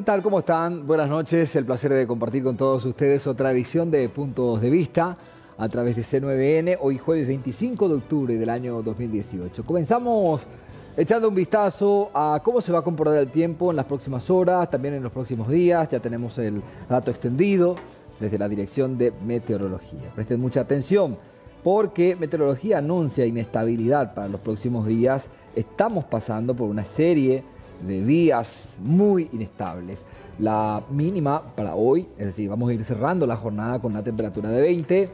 tal? ¿Cómo están? Buenas noches, el placer de compartir con todos ustedes otra edición de Puntos de Vista a través de C9N, hoy jueves 25 de octubre del año 2018. Comenzamos echando un vistazo a cómo se va a comportar el tiempo en las próximas horas, también en los próximos días. Ya tenemos el dato extendido desde la Dirección de Meteorología. Presten mucha atención porque Meteorología anuncia inestabilidad para los próximos días. Estamos pasando por una serie de días muy inestables. La mínima para hoy, es decir, vamos a ir cerrando la jornada con una temperatura de 20,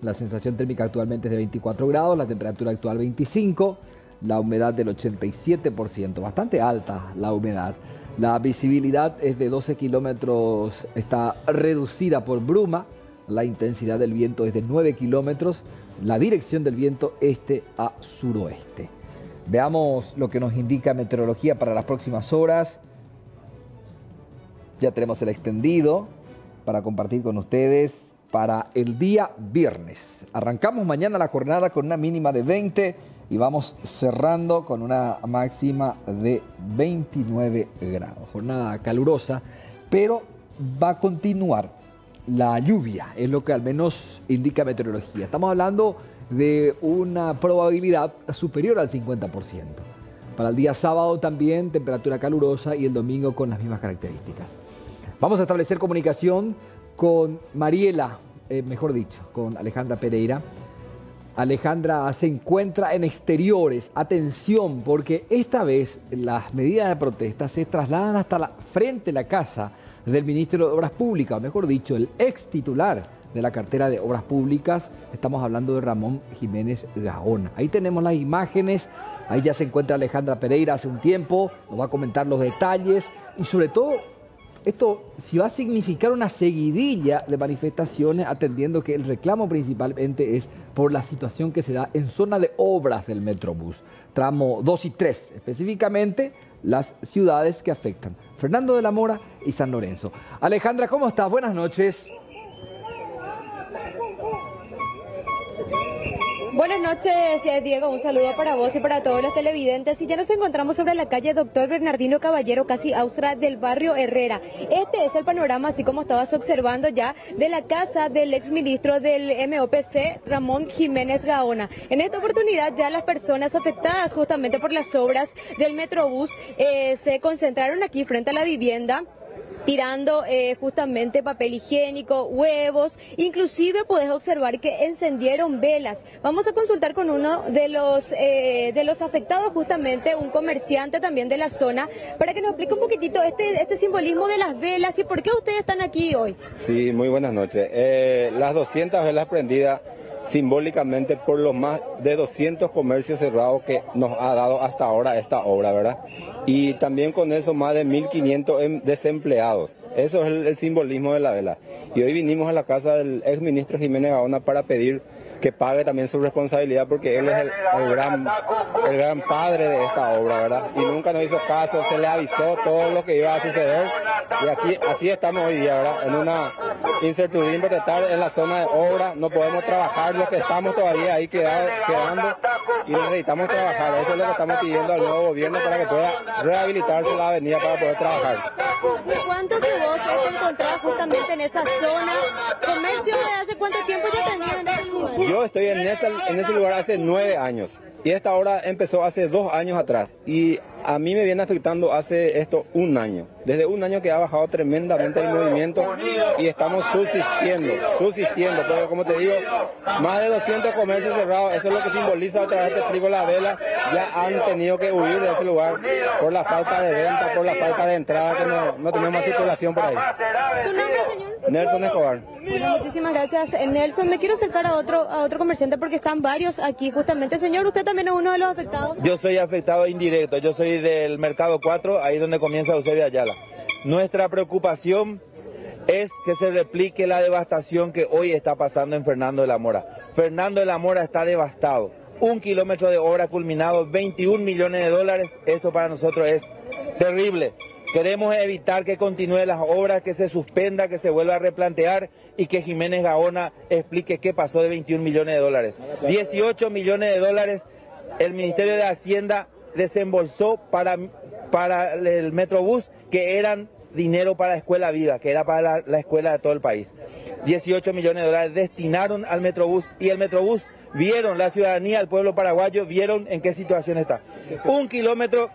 la sensación térmica actualmente es de 24 grados, la temperatura actual 25, la humedad del 87%, bastante alta la humedad. La visibilidad es de 12 kilómetros, está reducida por bruma, la intensidad del viento es de 9 kilómetros, la dirección del viento este a suroeste. Veamos lo que nos indica meteorología para las próximas horas. Ya tenemos el extendido para compartir con ustedes para el día viernes. Arrancamos mañana la jornada con una mínima de 20 y vamos cerrando con una máxima de 29 grados. Jornada calurosa, pero va a continuar la lluvia, es lo que al menos indica meteorología. Estamos hablando de una probabilidad superior al 50%. Para el día sábado también temperatura calurosa y el domingo con las mismas características. Vamos a establecer comunicación con Mariela, mejor dicho, con Alejandra Pereira. Alejandra se encuentra en exteriores. Atención, porque esta vez las medidas de protesta se trasladan hasta la frente de la casa del ministro de Obras Públicas, o mejor dicho, el ex titular de la cartera de Obras Públicas. Estamos hablando de Ramón Jiménez Gaona. Ahí tenemos las imágenes, ahí ya se encuentra Alejandra Pereira hace un tiempo, nos va a comentar los detalles y sobre todo esto si va a significar una seguidilla de manifestaciones, atendiendo que el reclamo principalmente es por la situación que se da en zona de obras del Metrobús, tramo 2 y 3, específicamente las ciudades que afectan Fernando de la Mora y San Lorenzo. Alejandra, ¿cómo estás? Buenas noches. Buenas noches, Diego. Un saludo para vos y para todos los televidentes. Y ya nos encontramos sobre la calle Doctor Bernardino Caballero, casi Austria, del barrio Herrera. Este es el panorama, así como estabas observando ya, de la casa del exministro del MOPC, Ramón Jiménez Gaona. En esta oportunidad ya las personas afectadas justamente por las obras del Metrobús se concentraron aquí frente a la vivienda, tirando justamente papel higiénico, huevos, inclusive podés observar que encendieron velas. Vamos a consultar con uno de los afectados, justamente un comerciante también de la zona, para que nos explique un poquitito este simbolismo de las velas y por qué ustedes están aquí hoy. Sí, muy buenas noches. Las 200 velas prendidas simbólicamente por los más de 200 comercios cerrados que nos ha dado hasta ahora esta obra, ¿verdad? Y también con eso más de 1.500 desempleados. Eso es el simbolismo de la vela. Y hoy vinimos a la casa del exministro Jiménez Gaona para pedir que pague también su responsabilidad, porque él es el gran padre de esta obra, ¿verdad? Y nunca nos hizo caso, se le avisó todo lo que iba a suceder. Y aquí así estamos hoy día, ¿verdad? En una incertidumbre total en la zona de obra, no podemos trabajar, los que estamos todavía ahí quedando y necesitamos trabajar. Eso es lo que estamos pidiendo al nuevo gobierno para que pueda rehabilitarse la avenida para poder trabajar. ¿Cuánto que vos te encontrás justamente en esa zona? ¿Comercio de hace cuánto tiempo ya tenían en ese lugar? Yo estoy en ese lugar hace 9 años y esta obra empezó hace 2 años atrás y a mí me viene afectando hace esto 1 año. Desde 1 año que ha bajado tremendamente el movimiento y estamos subsistiendo, pero como te digo, más de 200 comercios cerrados, eso es lo que simboliza, otra vez te explico, la vela, ya han tenido que huir de ese lugar por la falta de venta, por la falta de entrada, que no tenemos más circulación por ahí. ¿Tu nombre, señor? Nelson Escobar. Bueno, muchísimas gracias, Nelson. Me quiero acercar a otro comerciante porque están varios aquí justamente. Señor, ¿usted también es uno de los afectados? Yo soy afectado indirecto, yo soy del Mercado 4, ahí donde comienza Eusebio Ayala. Nuestra preocupación es que se replique la devastación que hoy está pasando en Fernando de la Mora. Fernando de la Mora está devastado. 1 kilómetro de obra culminado, 21 millones de dólares. Esto para nosotros es terrible. Queremos evitar que continúen las obras, que se suspenda, que se vuelva a replantear y que Jiménez Gaona explique qué pasó de 21 millones de dólares. 18 millones de dólares el Ministerio de Hacienda desembolsó para el Metrobús, que eran dinero para la Escuela Viva, que era para la escuela de todo el país. 18 millones de dólares destinaron al Metrobús, y el Metrobús vieron, la ciudadanía, el pueblo paraguayo, vieron en qué situación está. 1 kilómetro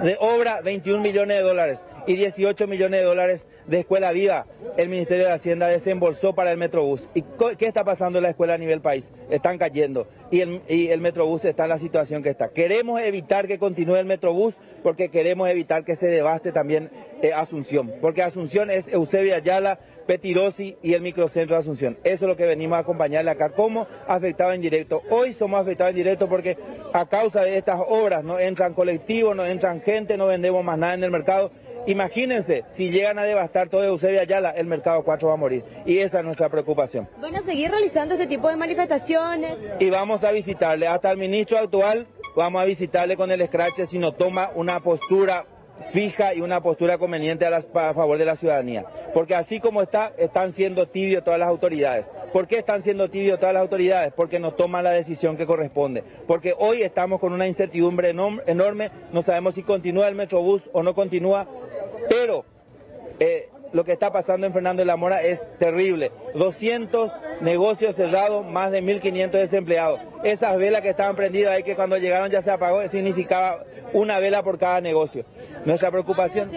de obra, 21 millones de dólares, y 18 millones de dólares de Escuela Viva. El Ministerio de Hacienda desembolsó para el Metrobús. ¿Y qué está pasando en la escuela a nivel país? Están cayendo, y el Metrobús está en la situación que está. Queremos evitar que continúe el Metrobús, porque queremos evitar que se devaste también Asunción, porque Asunción es Eusebio Ayala, Petirosi y el microcentro de Asunción. Eso es lo que venimos a acompañarle acá como afectado en directo. Hoy somos afectados en directo porque a causa de estas obras no entran colectivos, no entran gente, no vendemos más nada en el mercado. Imagínense, si llegan a devastar todo Eusebio Ayala, el mercado 4 va a morir. Y esa es nuestra preocupación. ¿Van a seguir realizando este tipo de manifestaciones? Y vamos a visitarle, hasta el ministro actual, vamos a visitarle con el escrache si nos toma una postura fija y una postura conveniente a favor de la ciudadanía. Porque así como están siendo tibios todas las autoridades. ¿Por qué están siendo tibios todas las autoridades? Porque no toman la decisión que corresponde. Porque hoy estamos con una incertidumbre enorme, no sabemos si continúa el Metrobús o no continúa, pero lo que está pasando en Fernando de la Mora es terrible. 200 negocios cerrados, más de 1.500 desempleados. Esas velas que estaban prendidas ahí, que cuando llegaron ya se apagó, significaba una vela por cada negocio. Nuestra preocupación,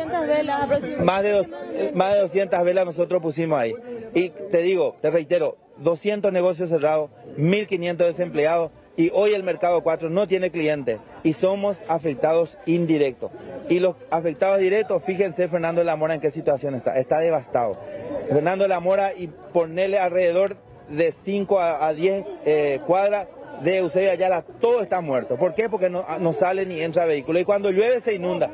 más de 200 velas nosotros pusimos ahí. Y te reitero, 200 negocios cerrados, 1.500 desempleados, y hoy el mercado 4 no tiene clientes y somos afectados indirectos. Y los afectados directos, fíjense Fernando de la Mora en qué situación está devastado. Fernando de la Mora, y ponerle alrededor de 5 a 10 cuadras de Eusebio Ayala, todo está muerto. ¿Por qué? Porque no sale ni entra vehículo, y cuando llueve se inunda.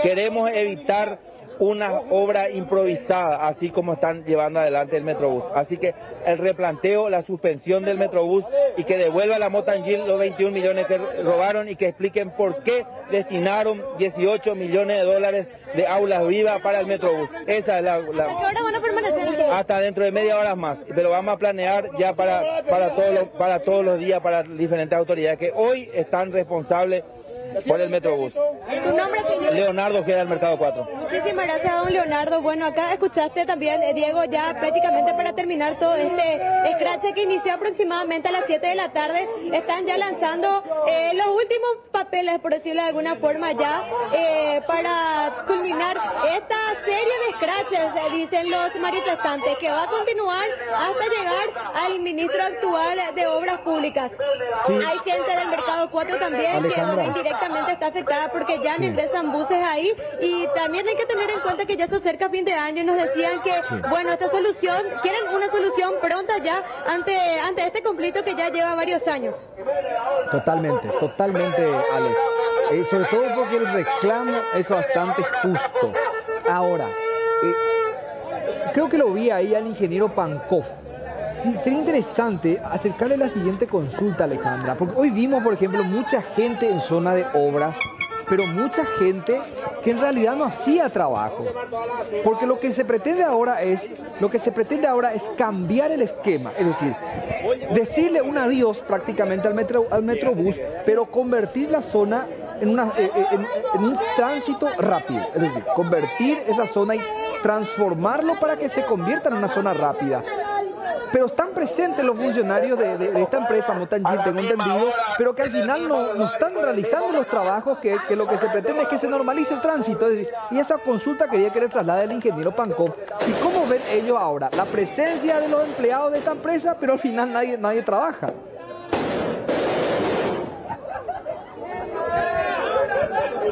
Queremos evitar una obra improvisada, así como están llevando adelante el Metrobús. Así que el replanteo, la suspensión del Metrobús, y que devuelva a la Motangil los 21 millones que robaron, y que expliquen por qué destinaron 18 millones de dólares de aulas vivas para el Metrobús. Esa es ¿A qué hora van a permanecer? hasta dentro de media hora más, pero vamos a planear ya para todos los días, para diferentes autoridades que hoy están responsables por el Metrobús. ¿Tu nombre, señor? Leonardo Ojeda, del Mercado 4. Muchísimas gracias, don Leonardo. Bueno, acá escuchaste también, Diego, ya prácticamente para terminar todo este scratch que inició aproximadamente a las 7 de la tarde. Están ya lanzando los últimos papeles, por decirlo de alguna forma, ya para culminar esta serie de scratches, dicen los manifestantes, que va a continuar hasta llegar al ministro actual de Obras Públicas. Sí. Hay gente del Mercado 4 también, Alejandra, que indirectamente está afectada porque ya no ingresan buses ahí, y también hay que tener en cuenta que ya se acerca fin de año y nos decían que, bueno, esta solución, quieren una solución pronta ya ante este conflicto que ya lleva varios años. Totalmente, Ale. Sobre todo porque el reclamo es bastante justo. Ahora, creo que lo vi ahí al ingeniero Pankov. Sí, sería interesante acercarle la siguiente consulta, Alejandra, porque hoy vimos, por ejemplo, mucha gente en zona de obras, pero mucha gente que en realidad no hacía trabajo, porque lo que se pretende ahora es cambiar el esquema, es decir, decirle un adiós prácticamente al Metrobús, pero convertir la zona en un tránsito rápido, es decir, convertir esa zona y transformarlo para que se convierta en una zona rápida. Pero están presentes los funcionarios de esta empresa, Motangil, tengo entendido, pero que al final no están realizando los trabajos que lo que se pretende es que se normalice el tránsito. Es decir, y esa consulta quería que le traslade el ingeniero Pankov. ¿Y cómo ven ellos ahora? La presencia de los empleados de esta empresa, pero al final nadie trabaja.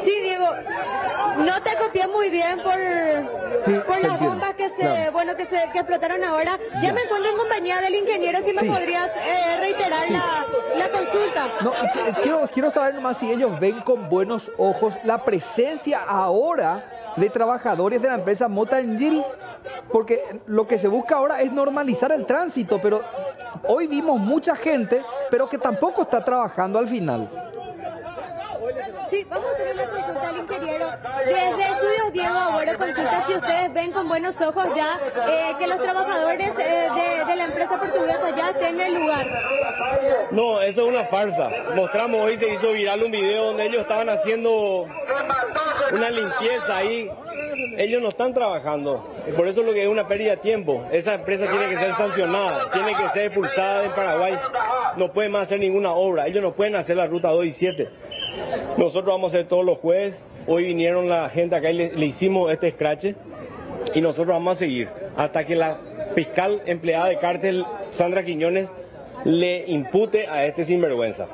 Sí, Diego, no te copié muy bien por las bombas que que explotaron ahora. Ya me encuentro en compañía del ingeniero, si me podrías reiterar la consulta. No, quiero saber nomás si ellos ven con buenos ojos la presencia ahora de trabajadores de la empresa Motangil, porque lo que se busca ahora es normalizar el tránsito, pero hoy vimos mucha gente, pero que tampoco está trabajando al final. Sí, vamos a hacer una consulta al ingeniero. Desde Estudios Diego Agüero consulta si ustedes ven con buenos ojos ya que los trabajadores de la empresa portuguesa ya estén en el lugar. No, eso es una farsa. Mostramos hoy, se hizo viral un video donde ellos estaban haciendo una limpieza ahí ellos no están trabajando. Por eso es lo que es una pérdida de tiempo. Esa empresa tiene que ser sancionada, tiene que ser expulsada del Paraguay. No pueden más hacer ninguna obra. Ellos no pueden hacer la ruta 2 y 7. Nosotros vamos a hacer todos los jueves. Hoy vinieron la gente acá y le hicimos este escrache. Y nosotros vamos a seguir hasta que la fiscal empleada de cártel, Sandra Quiñones, le impute a este sinvergüenza.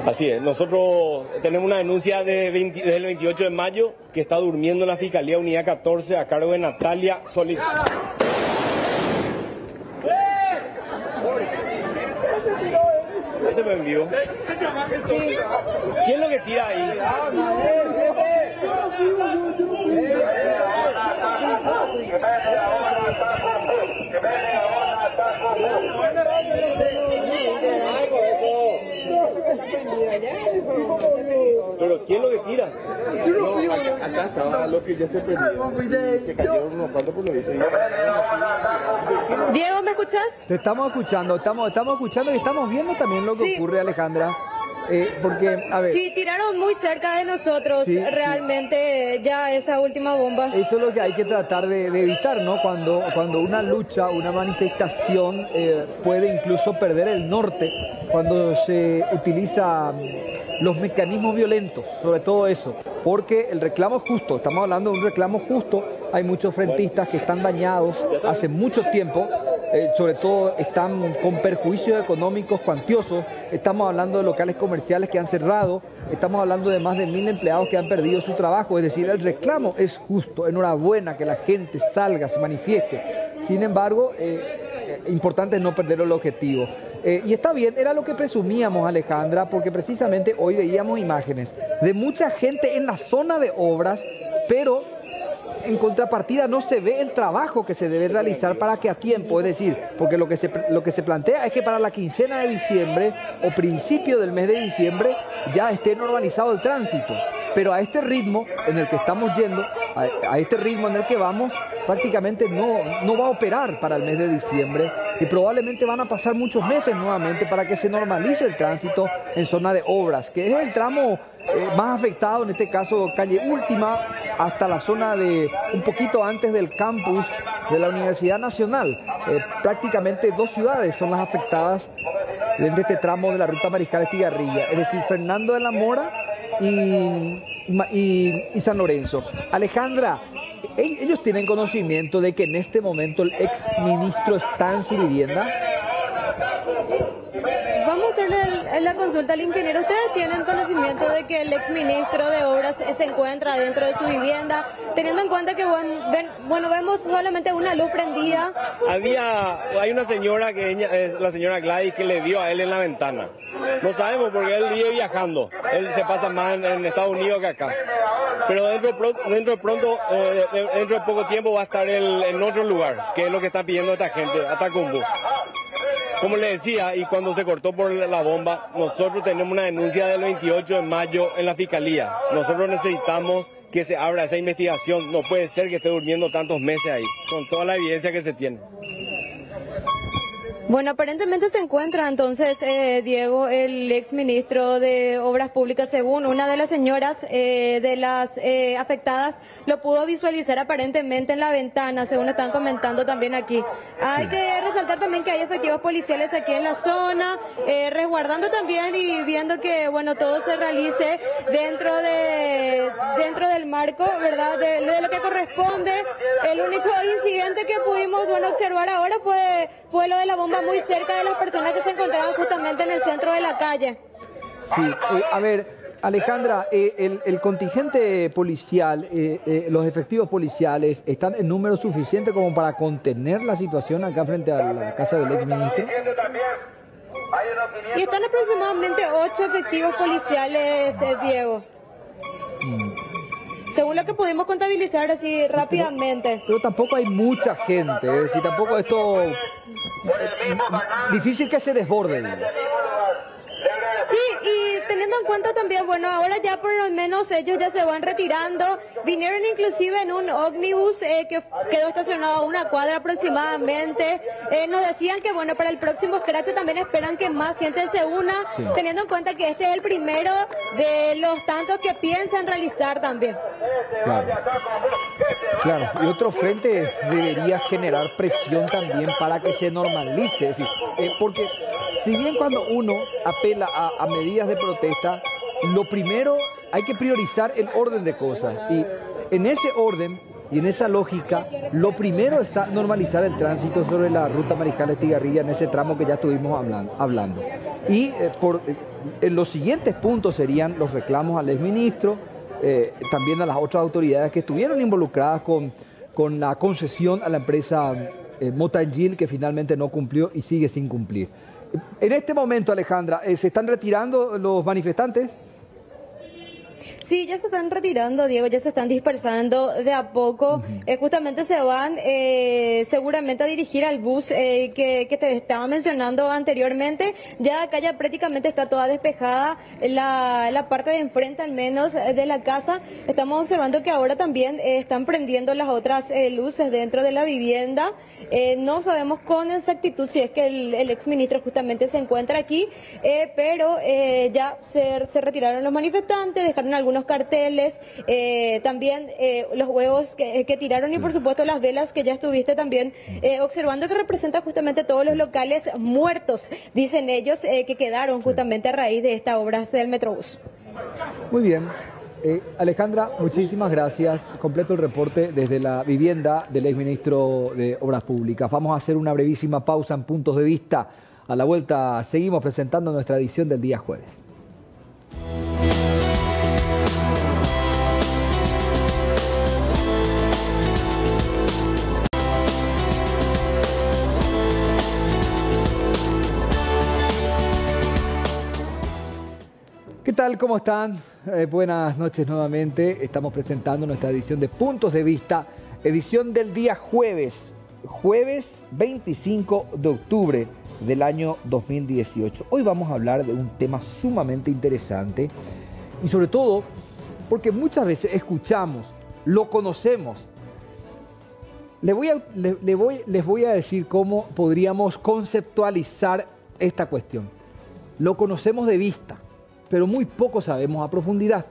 Así es, nosotros tenemos una denuncia desde el 28 de mayo que está durmiendo en la Fiscalía Unidad 14 a cargo de Natalia Solís. ¿Este me envió? ¿Quién es lo que tira ahí? ¿Pero quién es lo que tira? No, acá estaba lo que ya se perdió. Se cayeron unos cuantos por lo visto. Diego, ¿me escuchás? Te estamos escuchando, estamos escuchando y estamos viendo también lo que ocurre, Alejandra. Porque, a ver... Sí, tiraron muy cerca de nosotros realmente ya esa última bomba. Eso es lo que hay que tratar de evitar, ¿no? Cuando una lucha, una manifestación puede incluso perder el norte, cuando se utiliza los mecanismos violentos, sobre todo eso, porque el reclamo es justo, estamos hablando de un reclamo justo, hay muchos frentistas que están dañados hace mucho tiempo, sobre todo están con perjuicios económicos cuantiosos, estamos hablando de locales comerciales que han cerrado, estamos hablando de más de 1000 empleados que han perdido su trabajo, es decir, el reclamo es justo, enhorabuena que la gente salga, se manifieste, sin embargo, importante es no perder el objetivo. Y está bien, era lo que presumíamos, Alejandra, porque precisamente hoy veíamos imágenes de mucha gente en la zona de obras, pero en contrapartida no se ve el trabajo que se debe realizar para que a tiempo, es decir, porque lo que se plantea es que para la quincena de diciembre o principio del mes de diciembre ya esté normalizado el tránsito. Pero a este ritmo en el que estamos yendo, a este ritmo en el que vamos, prácticamente no va a operar para el mes de diciembre y probablemente van a pasar muchos meses nuevamente para que se normalice el tránsito en zona de obras, que es el tramo más afectado, en este caso calle Última, hasta la zona de un poquito antes del campus de la Universidad Nacional. Prácticamente 2 ciudades son las afectadas en este tramo de la ruta Mariscal Estigarribia, es decir, Fernando de la Mora y San Lorenzo. Alejandra, ¿ellos tienen conocimiento de que en este momento el ex ministro está en su vivienda? Vamos a hacerle la consulta al ingeniero. ¿Ustedes tienen conocimiento de que el ex ministro de Obras se encuentra dentro de su vivienda? Teniendo en cuenta que vemos solamente una luz prendida. Hay una señora que es la señora Gladys que le vio a él en la ventana. No sabemos porque él vive viajando. Él se pasa más en Estados Unidos que acá. Pero dentro de poco tiempo va a estar en otro lugar, que es lo que está pidiendo esta gente, Atacumbu. Como le decía, y cuando se cortó por la bomba, nosotros tenemos una denuncia del 28 de mayo en la Fiscalía. Nosotros necesitamos que se abra esa investigación. No puede ser que esté durmiendo tantos meses ahí, con toda la evidencia que se tiene. Bueno, aparentemente se encuentra entonces, Diego, el ex ministro de Obras Públicas, según una de las señoras de las afectadas, lo pudo visualizar aparentemente en la ventana, según están comentando también aquí. Hay que resaltar también que hay efectivos policiales aquí en la zona, resguardando también y viendo que, bueno, todo se realice dentro del marco, ¿verdad?, de lo que corresponde. El único incidente que pudimos, observar ahora fue lo de la bomba muy cerca de las personas que se encontraban justamente en el centro de la calle. Sí, a ver, Alejandra, el contingente policial, los efectivos policiales, ¿están en número suficiente como para contener la situación acá frente a la casa del exministro? Y están aproximadamente 8 efectivos policiales, Diego. Según lo que pudimos contabilizar así rápidamente. Pero tampoco hay mucha gente, es decir, tampoco esto... difícil que se desborde. Sí, y teniendo en cuenta también, bueno, ahora ya por lo menos ellos ya se van retirando, vinieron inclusive en un ómnibus que quedó estacionado a una cuadra aproximadamente, nos decían que bueno, para el próximo scratch también esperan que más gente se una, teniendo en cuenta que este es el primero de los tantos que piensan realizar también. Claro, y otro frente debería generar presión también para que se normalice, es decir, porque si bien cuando uno apela a medidas de protesta, lo primero hay que priorizar el orden de cosas, y en ese orden y en esa lógica, lo primero está normalizar el tránsito sobre la ruta Mariscal Estigarribia en ese tramo que ya estuvimos hablando. Y en los siguientes puntos serían los reclamos al exministro, también a las otras autoridades que estuvieron involucradas con la concesión a la empresa Motangil, que finalmente no cumplió y sigue sin cumplir. En este momento, Alejandra, ¿se están retirando los manifestantes? Sí, ya se están retirando, Diego, ya se están dispersando de a poco. Justamente se van seguramente a dirigir al bus que te estaba mencionando anteriormente. Ya acá ya prácticamente está toda despejada la parte de enfrente, al menos, de la casa. Estamos observando que ahora también están prendiendo las otras luces dentro de la vivienda. No sabemos con exactitud si es que el exministro justamente se encuentra aquí, pero ya se retiraron los manifestantes, dejaron algunos carteles, también los huevos que tiraron y por supuesto las velas que ya estuviste también observando, que representan justamente todos los locales muertos, dicen ellos, que quedaron justamente a raíz de esta obra del Metrobús. Muy bien. Alejandra, muchísimas gracias. Completo el reporte desde la vivienda del exministro de Obras Públicas. Vamos a hacer una brevísima pausa en Puntos de Vista. A la vuelta seguimos presentando nuestra edición del día jueves. ¿Qué tal? ¿Cómo están? Buenas noches nuevamente. Estamos presentando nuestra edición de Puntos de Vista, edición del día jueves 25 de octubre del año 2018. Hoy vamos a hablar de un tema sumamente interesante y sobre todo porque muchas veces escuchamos, lo conocemos. Les voy a decir cómo podríamos conceptualizar esta cuestión. Lo conocemos de vista, pero muy poco sabemos a profundidad.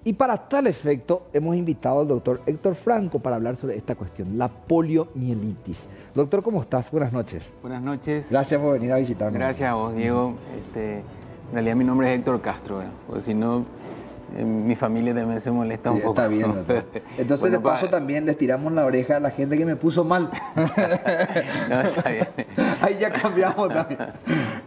Y para tal efecto hemos invitado al doctor Héctor Franco para hablar sobre esta cuestión, la poliomielitis. Doctor, ¿cómo estás? Buenas noches. Buenas noches. Gracias por venir a visitarnos. Gracias a vos, Diego. En realidad mi nombre es Héctor Castro, ¿verdad? Porque si no, mi familia también se molesta un poco. Está bien, doctor. Entonces, bueno, de paso también les tiramos la oreja a la gente que me puso mal. No, está bien. Ahí ya cambiamos también.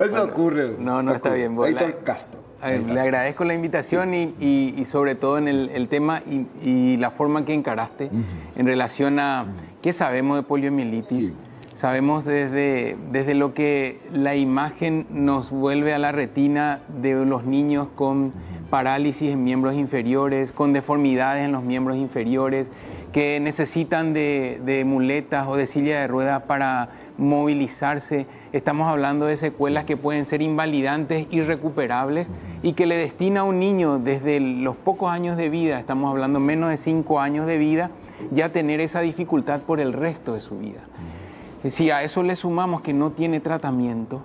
Eso ocurre. No, está bien. Héctor Castro. Le agradezco la invitación y sobre todo en el tema y la forma que encaraste en relación a qué sabemos de poliomielitis. Sí. Sabemos desde lo que la imagen nos vuelve a la retina de los niños con parálisis en miembros inferiores, con deformidades en los miembros inferiores, que necesitan de muletas o de silla de ruedas para movilizarse. Estamos hablando de secuelas que pueden ser invalidantes, irrecuperables y que le destina a un niño desde los pocos años de vida, estamos hablando menos de 5 años de vida, ya tener esa dificultad por el resto de su vida. Si a eso le sumamos que no tiene tratamiento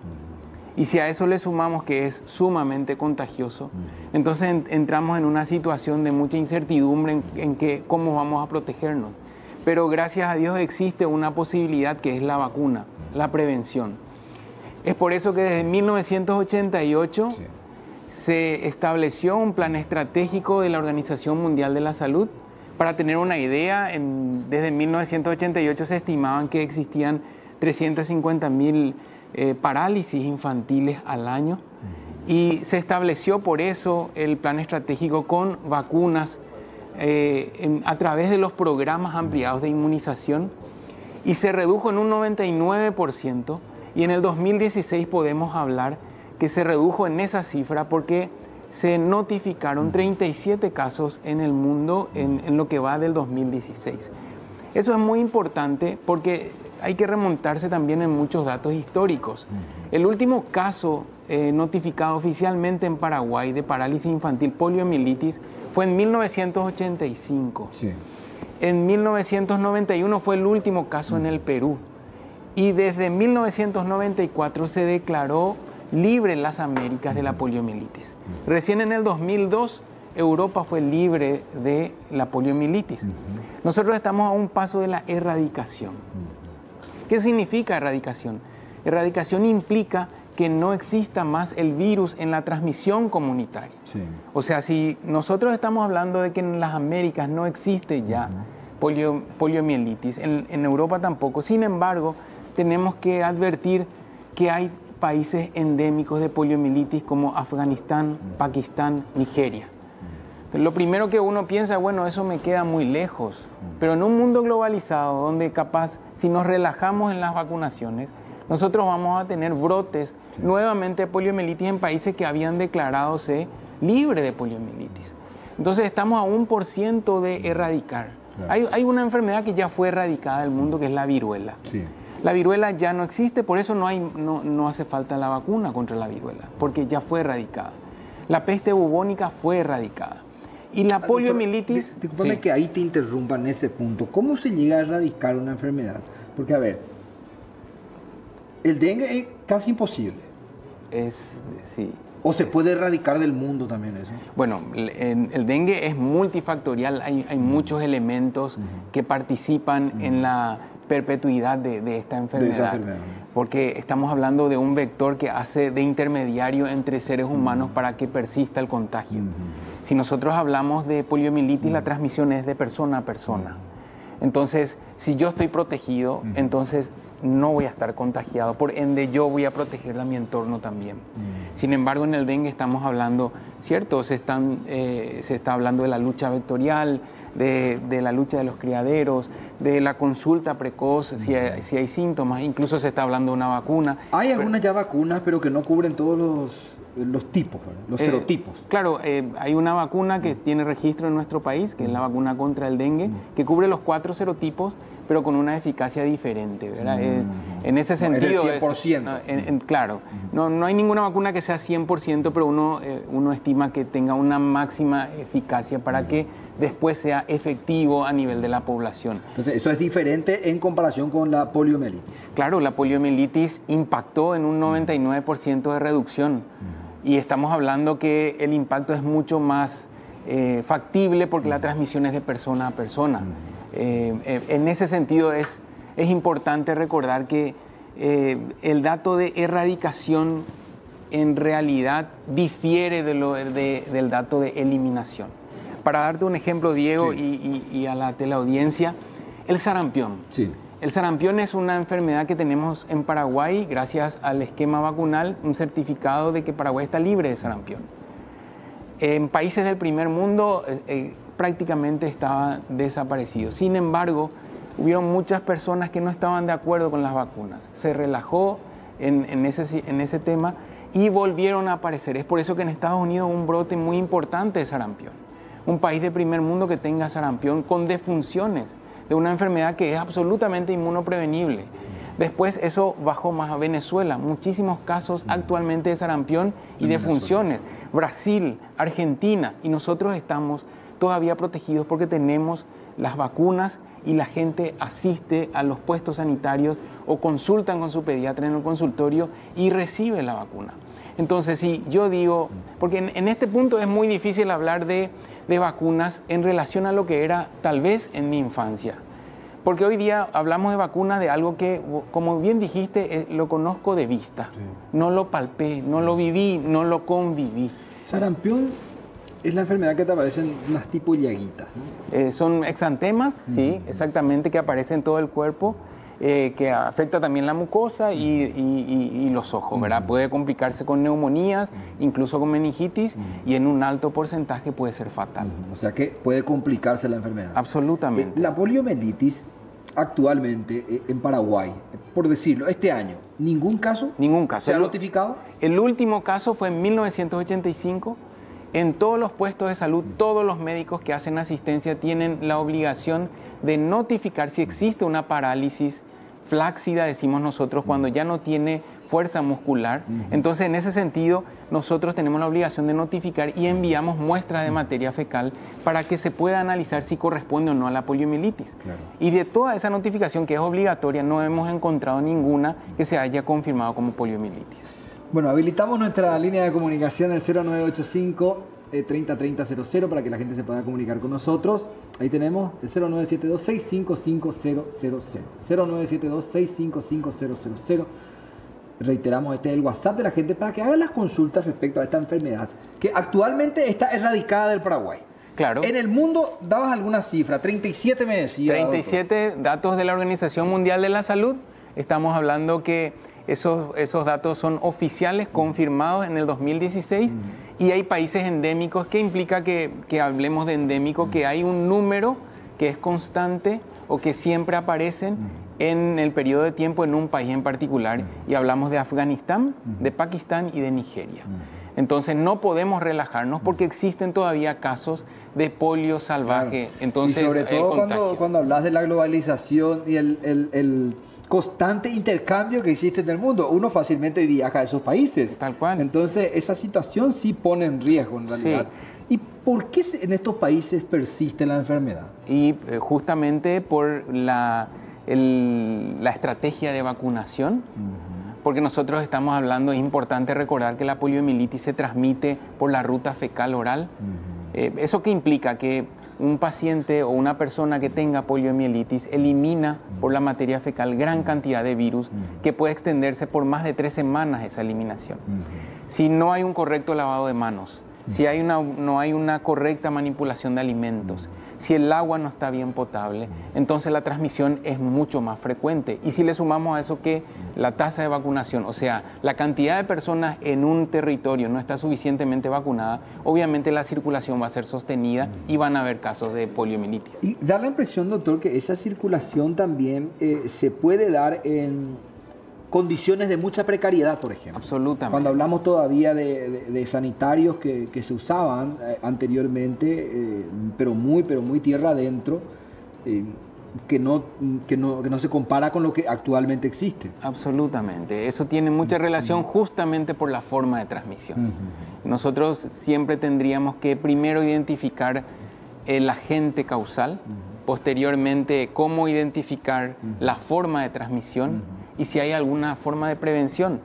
y si a eso le sumamos que es sumamente contagioso, entonces entramos en una situación de mucha incertidumbre en que cómo vamos a protegernos. Pero gracias a Dios existe una posibilidad que es la vacuna, la prevención. Es por eso que desde 1988 se estableció un plan estratégico de la Organización Mundial de la Salud. Para tener una idea, desde 1988 se estimaban que existían 350.000 parálisis infantiles al año y se estableció por eso el plan estratégico con vacunas a través de los programas ampliados de inmunización y se redujo en un 99% y en el 2016 podemos hablar que se redujo en esa cifra porque se notificaron 37 casos en el mundo en lo que va del 2016. Eso es muy importante porque hay que remontarse también en muchos datos históricos. El último caso notificado oficialmente en Paraguay de parálisis infantil poliomielitis fue en 1985. Sí. En 1991 fue el último caso en el Perú. Y desde 1994 se declaró libre en las Américas de la poliomielitis. Recién en el 2002 Europa fue libre de la poliomielitis. Nosotros estamos a un paso de la erradicación. ¿Qué significa erradicación? Erradicación implica que no exista más el virus en la transmisión comunitaria. Sí. O sea, si nosotros estamos hablando de que en las Américas no existe ya poliomielitis, en Europa tampoco. Sin embargo, tenemos que advertir que hay países endémicos de poliomielitis como Afganistán, Pakistán, Nigeria. Lo primero que uno piensa, bueno, eso me queda muy lejos, pero en un mundo globalizado donde capaz, si nos relajamos en las vacunaciones, nosotros vamos a tener brotes nuevamente de poliomielitis en países que habían declaradose libres de poliomielitis. Entonces estamos a 1% de erradicar. Claro. Hay una enfermedad que ya fue erradicada del mundo, que es la viruela. Sí. La viruela ya no existe, por eso no hace falta la vacuna contra la viruela, porque ya fue erradicada. La peste bubónica fue erradicada. Y la poliomielitis... Discúlpame que ahí te interrumpa en ese punto. ¿Cómo se llega a erradicar una enfermedad? Porque, a ver, el dengue es casi imposible. Sí. ¿O se puede erradicar del mundo también eso? Bueno, el dengue es multifactorial. Hay muchos elementos que participan en la perpetuidad de esta enfermedad. Porque estamos hablando de un vector que hace de intermediario entre seres humanos para que persista el contagio. Si nosotros hablamos de poliomielitis, la transmisión es de persona a persona. Entonces, si yo estoy protegido, entonces no voy a estar contagiado. Por ende, yo voy a proteger a mi entorno también. Sin embargo, en el dengue estamos hablando, ¿cierto? Se está hablando de la lucha vectorial, de la lucha de los criaderos, de la consulta precoz, si hay síntomas, incluso se está hablando de una vacuna. Hay algunas ya vacunas, pero que no cubren todos los tipos, los serotipos. Claro, hay una vacuna que tiene registro en nuestro país, que es la vacuna contra el dengue, que cubre los 4 serotipos, pero con una eficacia diferente, ¿verdad? En ese sentido... Es el 100%. Claro, no hay ninguna vacuna que sea 100%, pero uno estima que tenga una máxima eficacia para que después sea efectivo a nivel de la población. Entonces, eso es diferente en comparación con la poliomielitis. Claro, la poliomielitis impactó en un 99% de reducción. Y estamos hablando que el impacto es mucho más factible porque la transmisión es de persona a persona. En ese sentido es importante recordar que el dato de erradicación en realidad difiere del dato de eliminación. Para darte un ejemplo, Diego, sí, y a la teleaudiencia, el sarampión. Sí. El sarampión es una enfermedad que tenemos en Paraguay gracias al esquema vacunal, un certificado de que Paraguay está libre de sarampión. En países del primer mundo prácticamente estaba desaparecido. Sin embargo, hubieron muchas personas que no estaban de acuerdo con las vacunas. Se relajó en ese tema y volvieron a aparecer. Es por eso que en Estados Unidos hubo un brote muy importante de sarampión. Un país de primer mundo que tenga sarampión con defunciones de una enfermedad que es absolutamente inmunoprevenible. Después eso bajó más a Venezuela. Muchísimos casos actualmente de sarampión y defunciones. Brasil, Argentina, y nosotros estamos todavía protegidos porque tenemos las vacunas y la gente asiste a los puestos sanitarios o consultan con su pediatra en el consultorio y recibe la vacuna. Entonces, sí, yo digo, porque en este punto es muy difícil hablar de vacunas en relación a lo que era tal vez en mi infancia. Porque hoy día hablamos de vacunas de algo que, como bien dijiste, lo conozco de vista. Sí. No lo palpé, no lo viví, no lo conviví. Sarampión es la enfermedad que te aparecen unas tipo llaguitas, ¿no? Son exantemas, sí, exactamente, que aparecen en todo el cuerpo, que afecta también la mucosa y los ojos, ¿verdad? Puede complicarse con neumonías, incluso con meningitis, y en un alto porcentaje puede ser fatal. O sea que puede complicarse la enfermedad. Absolutamente. La poliomielitis actualmente en Paraguay, por decirlo, este año, ¿ningún caso? Ningún caso. ¿Se ha notificado? El último caso fue en 1985. En todos los puestos de salud, todos los médicos que hacen asistencia tienen la obligación de notificar si existe una parálisis flácida, decimos nosotros, cuando ya no tiene fuerza muscular. Entonces, en ese sentido, nosotros tenemos la obligación de notificar y enviamos muestras de materia fecal para que se pueda analizar si corresponde o no a la poliomielitis. Claro. Y de toda esa notificación que es obligatoria, no hemos encontrado ninguna que se haya confirmado como poliomielitis. Bueno, habilitamos nuestra línea de comunicación, el 0985 30 30 00, para que la gente se pueda comunicar con nosotros. Ahí tenemos el 0972 655000. 0972 655000. Reiteramos, este es el WhatsApp de la gente para que hagan las consultas respecto a esta enfermedad, que actualmente está erradicada del Paraguay. Claro. En el mundo, dabas alguna cifra, 37 me decía. 37 doctor. Datos de la Organización Mundial de la Salud. Estamos hablando que esos datos son oficiales, confirmados en el 2016, y hay países endémicos, que implica que hablemos de endémico, que hay un número que es constante o que siempre aparecen en el periodo de tiempo en un país en particular, y hablamos de Afganistán, de Pakistán y de Nigeria. Entonces no podemos relajarnos porque existen todavía casos de polio salvaje. Claro. Entonces, y sobre todo cuando hablas de la globalización y el constante intercambio que existe en el mundo, uno fácilmente viaja a esos países. Tal cual. Entonces esa situación sí pone en riesgo en realidad. Sí. ¿Y por qué en estos países persiste la enfermedad? Y justamente por la estrategia de vacunación, porque nosotros estamos hablando, es importante recordar que la poliomielitis se transmite por la ruta fecal oral. ¿Eso qué implica? Que un paciente o una persona que tenga poliomielitis elimina por la materia fecal gran cantidad de virus que puede extenderse por más de 3 semanas esa eliminación. Si no hay un correcto lavado de manos, si no hay una correcta manipulación de alimentos, si el agua no está bien potable, entonces la transmisión es mucho más frecuente. Y si le sumamos a eso que la tasa de vacunación, o sea, la cantidad de personas en un territorio no está suficientemente vacunada, obviamente la circulación va a ser sostenida y van a haber casos de poliomielitis. Y da la impresión, doctor, que esa circulación también se puede dar en condiciones de mucha precariedad, por ejemplo. Absolutamente. Cuando hablamos todavía de sanitarios que se usaban anteriormente, pero muy tierra adentro, que no se compara con lo que actualmente existe. Absolutamente. Eso tiene mucha relación justamente por la forma de transmisión. Nosotros siempre tendríamos que primero identificar el agente causal, posteriormente cómo identificar la forma de transmisión, y si hay alguna forma de prevención.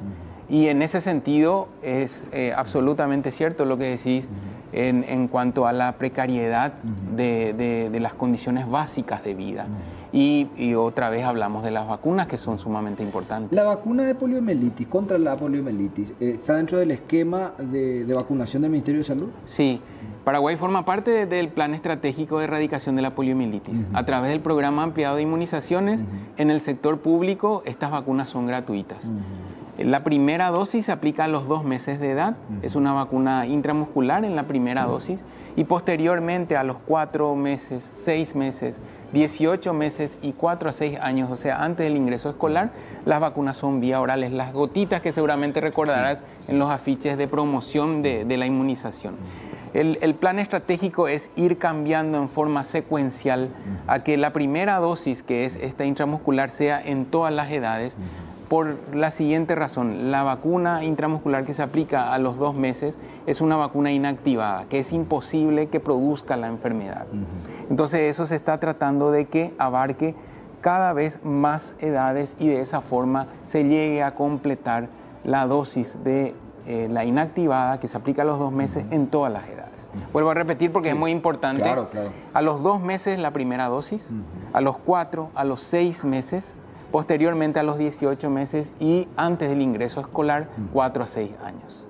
Y en ese sentido es absolutamente cierto lo que decís en cuanto a la precariedad de las condiciones básicas de vida. Y otra vez hablamos de las vacunas, que son sumamente importantes. La vacuna de poliomielitis, contra la poliomielitis, ¿está dentro del esquema de vacunación del Ministerio de Salud? Sí. Paraguay forma parte del Plan Estratégico de Erradicación de la Poliomielitis. A través del Programa Ampliado de Inmunizaciones, en el sector público, estas vacunas son gratuitas. La primera dosis se aplica a los 2 meses de edad, es una vacuna intramuscular en la primera dosis, y posteriormente a los 4 meses, 6 meses, 18 meses y 4 a 6 años, o sea, antes del ingreso escolar, las vacunas son vía orales, las gotitas que seguramente recordarás en los afiches de promoción de la inmunización. El plan estratégico es ir cambiando en forma secuencial a que la primera dosis, que es esta intramuscular, sea en todas las edades, por la siguiente razón: la vacuna intramuscular que se aplica a los 2 meses es una vacuna inactivada, que es imposible que produzca la enfermedad. Entonces eso se está tratando de que abarque cada vez más edades y de esa forma se llegue a completar la dosis de la inactivada que se aplica a los 2 meses en todas las edades. Vuelvo a repetir porque es muy importante. Claro. A los 2 meses la primera dosis, a los 4, a los 6 meses, posteriormente a los 18 meses y antes del ingreso escolar, 4 a 6 años.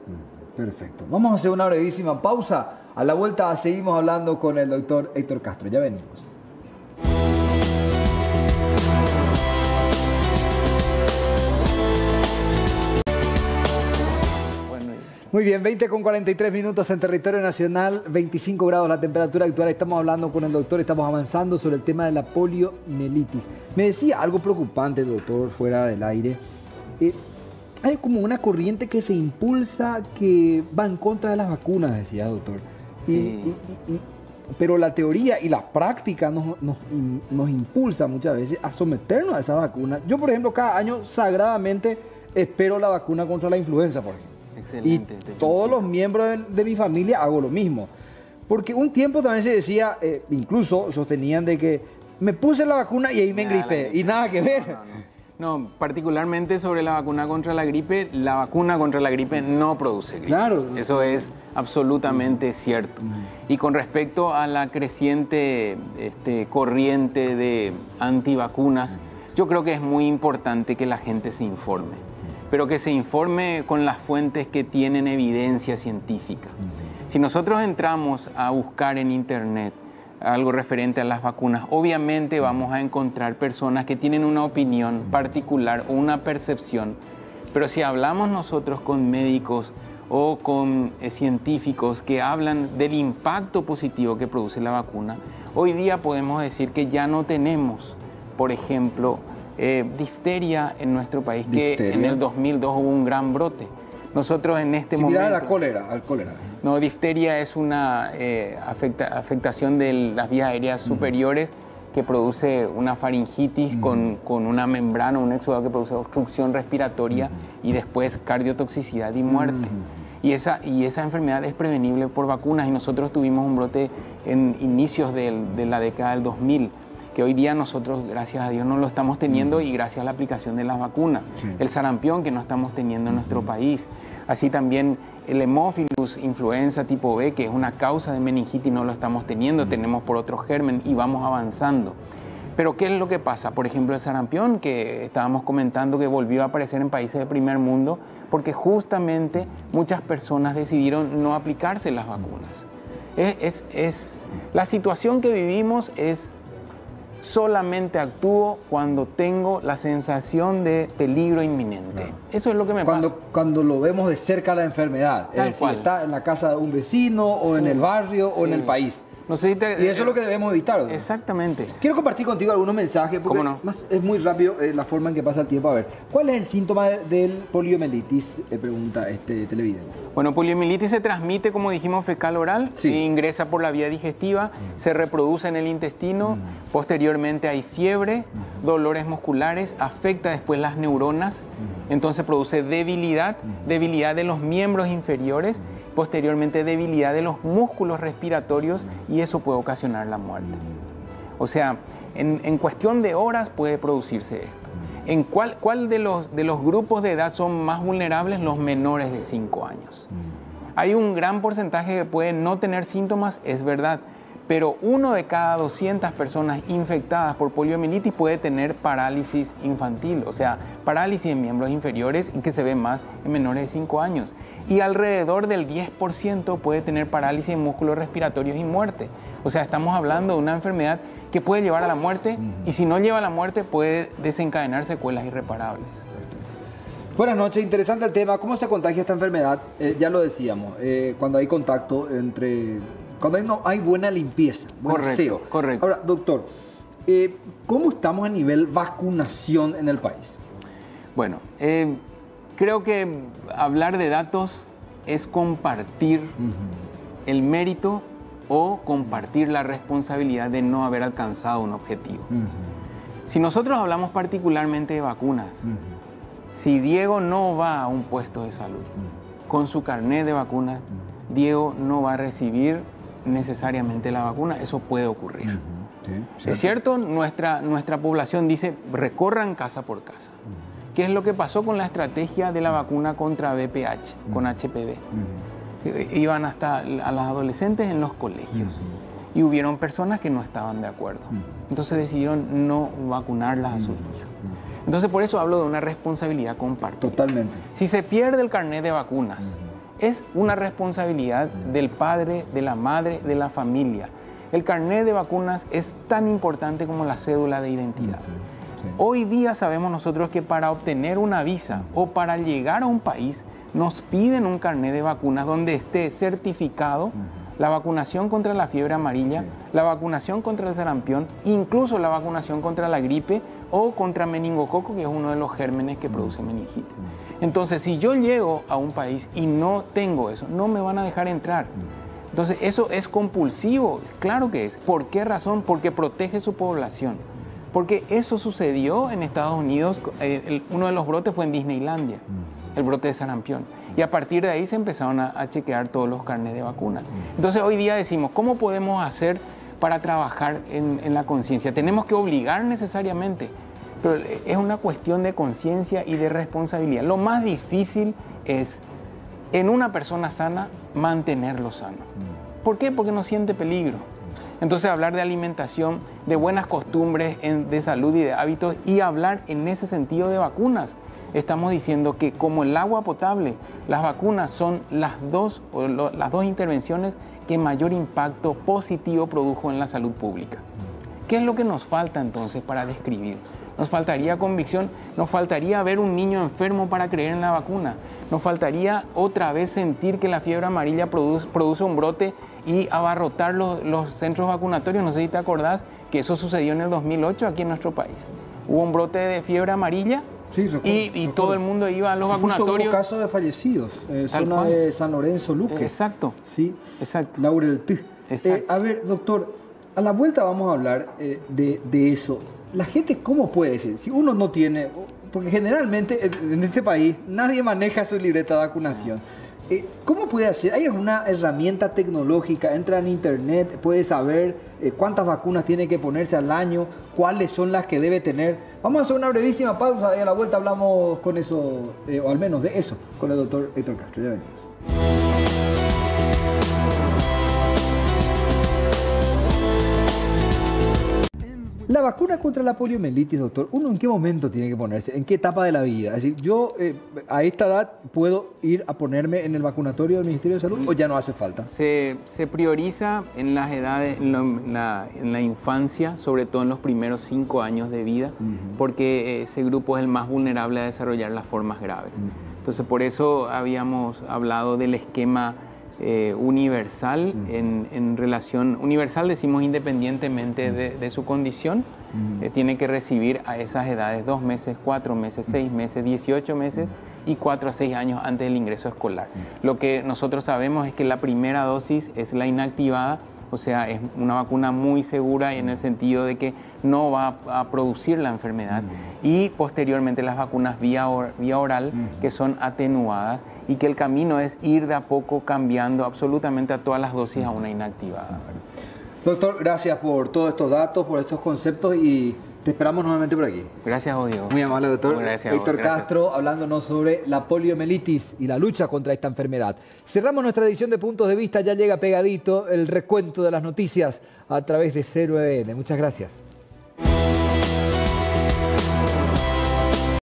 Perfecto. Vamos a hacer una brevísima pausa. A la vuelta seguimos hablando con el doctor Héctor Castro. Ya venimos. Muy bien, 20 con 43 minutos en territorio nacional, 25 grados la temperatura actual. Estamos hablando con el doctor, estamos avanzando sobre el tema de la poliomielitis. Me decía algo preocupante, doctor, fuera del aire. Hay como una corriente que se impulsa que va en contra de las vacunas, decía doctor. Sí. Y pero la teoría y la práctica nos impulsa muchas veces a someternos a esa vacuna. Yo, por ejemplo, cada año sagradamente espero la vacuna contra la influenza, por ejemplo. Excelente. Y todos los miembros de mi familia hago lo mismo. Porque un tiempo también se decía, incluso sostenían de que me puse la vacuna y ahí me engripé. Y nada que ver. No, particularmente sobre la vacuna contra la gripe no produce gripe. Claro. Eso es absolutamente cierto. Y con respecto a la creciente corriente de antivacunas, yo creo que es muy importante que la gente se informe, pero que se informe con las fuentes que tienen evidencia científica. Si nosotros entramos a buscar en internet algo referente a las vacunas, obviamente vamos a encontrar personas que tienen una opinión particular o una percepción, pero si hablamos nosotros con médicos o con científicos que hablan del impacto positivo que produce la vacuna, hoy día podemos decir que ya no tenemos, por ejemplo, difteria en nuestro país, que en el 2002 hubo un gran brote. Nosotros en este momento... Similar al cólera. No, difteria es una afectación de las vías aéreas superiores que produce una faringitis con una membrana, un exudado que produce obstrucción respiratoria y después cardiotoxicidad y muerte. Y esa enfermedad es prevenible por vacunas y nosotros tuvimos un brote en inicios de la década del 2000, que hoy día nosotros, gracias a Dios, no lo estamos teniendo y gracias a la aplicación de las vacunas. El sarampión que no estamos teniendo en nuestro país. Así también el Haemophilus influenza tipo B, que es una causa de meningitis, no lo estamos teniendo, tenemos por otro germen y vamos avanzando. Pero ¿qué es lo que pasa? Por ejemplo, el sarampión, que estábamos comentando que volvió a aparecer en países del primer mundo, porque justamente muchas personas decidieron no aplicarse las vacunas. La situación que vivimos es: solamente actúo cuando tengo la sensación de peligro inminente. Claro. Eso es lo que me pasa. Cuando lo vemos de cerca la enfermedad, si está en la casa de un vecino o en el barrio o en el país. No sé si y eso es lo que debemos evitar, ¿no? Exactamente. Quiero compartir contigo algunos mensajes porque es muy rápido la forma en que pasa el tiempo. A ver, ¿cuál es el síntoma del poliomielitis? Pregunta este televidente. Bueno, poliomielitis se transmite, como dijimos, fecal-oral, ingresa por la vía digestiva, se reproduce en el intestino, posteriormente hay fiebre, dolores musculares, afecta después las neuronas, entonces produce debilidad de los miembros inferiores, posteriormente debilidad de los músculos respiratorios y eso puede ocasionar la muerte. O sea, en cuestión de horas puede producirse esto. ¿En cuál de los grupos de edad son más vulnerables? Los menores de 5 años. Hay un gran porcentaje que puede no tener síntomas, es verdad, pero 1 de cada 200 personas infectadas por poliomielitis puede tener parálisis infantil, o sea, parálisis en miembros inferiores y que se ve más en menores de 5 años. Y alrededor del 10% puede tener parálisis en músculos respiratorios y muerte. O sea, estamos hablando de una enfermedad que puede llevar a la muerte y si no lleva a la muerte puede desencadenar secuelas irreparables. Buenas noches, interesante el tema. ¿Cómo se contagia esta enfermedad? Ya lo decíamos, cuando hay contacto cuando no hay buena limpieza, buen aseo. Correcto. Ahora, doctor, ¿cómo estamos a nivel vacunación en el país? Bueno, creo que hablar de datos es compartir el mérito o compartir la responsabilidad de no haber alcanzado un objetivo. Si nosotros hablamos particularmente de vacunas, si Diego no va a un puesto de salud con su carnet de vacunas, Diego no va a recibir necesariamente la vacuna. Eso puede ocurrir. Es cierto, nuestra población dice recorran casa por casa. ¿Qué es lo que pasó con la estrategia de la vacuna contra VPH, con HPV? Iban hasta a los adolescentes en los colegios y hubieron personas que no estaban de acuerdo. Entonces decidieron no vacunarlas a sus hijos. Entonces por eso hablo de una responsabilidad compartida. Totalmente. Si se pierde el carnet de vacunas, es una responsabilidad del padre, de la madre, de la familia. El carnet de vacunas es tan importante como la cédula de identidad. Hoy día sabemos nosotros que para obtener una visa o para llegar a un país nos piden un carnet de vacunas donde esté certificado la vacunación contra la fiebre amarilla, la vacunación contra el sarampión, incluso la vacunación contra la gripe o contra meningococo, que es uno de los gérmenes que produce meningitis. Entonces, si yo llego a un país y no tengo eso, no me van a dejar entrar. Entonces, eso es compulsivo, claro que es. ¿Por qué razón? Porque protege su población. Porque eso sucedió en Estados Unidos, uno de los brotes fue en Disneylandia, el brote de sarampión. Y a partir de ahí se empezaron a chequear todos los carnets de vacunas. Entonces, hoy día decimos, ¿cómo podemos hacer para trabajar en la conciencia? Tenemos que obligar necesariamente, pero es una cuestión de conciencia y de responsabilidad. Lo más difícil es, en una persona sana, mantenerlo sano. ¿Por qué? Porque no siente peligro. Entonces, hablar de alimentación, de buenas costumbres, de salud y de hábitos, y hablar en ese sentido de vacunas. Estamos diciendo que, como el agua potable, las vacunas son las dos intervenciones que mayor impacto positivo produjo en la salud pública. ¿Qué es lo que nos falta entonces para describir? Nos faltaría convicción, nos faltaría ver un niño enfermo para creer en la vacuna, nos faltaría otra vez sentir que la fiebre amarilla produce un brote y abarrotar los centros vacunatorios. No sé si te acordás que eso sucedió en el 2008 aquí en nuestro país. Hubo un brote de fiebre amarilla. Sí, recuerdo. Todo el mundo iba a los vacunatorios. Hubo casos de fallecidos, zona de San Lorenzo, Luque. Exacto. Sí, exacto. Laurel T. A ver, doctor, a la vuelta vamos a hablar de eso. La gente, ¿cómo puede decir? Si uno no tiene, porque generalmente en este país nadie maneja su libreta de vacunación. ¿Cómo puede hacer? ¿Hay alguna herramienta tecnológica? Entra en internet, puede saber cuántas vacunas tiene que ponerse al año, cuáles son las que debe tener. Vamos a hacer una brevísima pausa y a la vuelta hablamos con eso, o al menos de eso, con el doctor Héctor Castro. Ya venimos. La vacuna contra la poliomielitis, doctor, ¿uno en qué momento tiene que ponerse? ¿En qué etapa de la vida? Es decir, yo a esta edad puedo ir a ponerme en el vacunatorio del Ministerio de Salud o ya no hace falta. Se prioriza en las edades, en la infancia, sobre todo en los primeros 5 años de vida, porque ese grupo es el más vulnerable a desarrollar las formas graves. Entonces, por eso habíamos hablado del esquema universal en relación, universal decimos independientemente de su condición, tiene que recibir a esas edades 2 meses, 4 meses, 6 meses, 18 meses y 4 a 6 años antes del ingreso escolar. Lo que nosotros sabemos es que la primera dosis es la inactivada, o sea, es una vacuna muy segura en el sentido de que no va a producir la enfermedad, y posteriormente las vacunas vía oral, que son atenuadas, y que el camino es ir de a poco cambiando absolutamente a todas las dosis a una inactivada. Doctor, gracias por todos estos datos, por estos conceptos, y te esperamos nuevamente por aquí. Gracias a vos, Diego. Muy amable, doctor. Gracias, Héctor Castro, hablándonos sobre la poliomielitis y la lucha contra esta enfermedad. Cerramos nuestra edición de Puntos de Vista. Ya llega pegadito el recuento de las noticias a través de 0EN. Muchas gracias.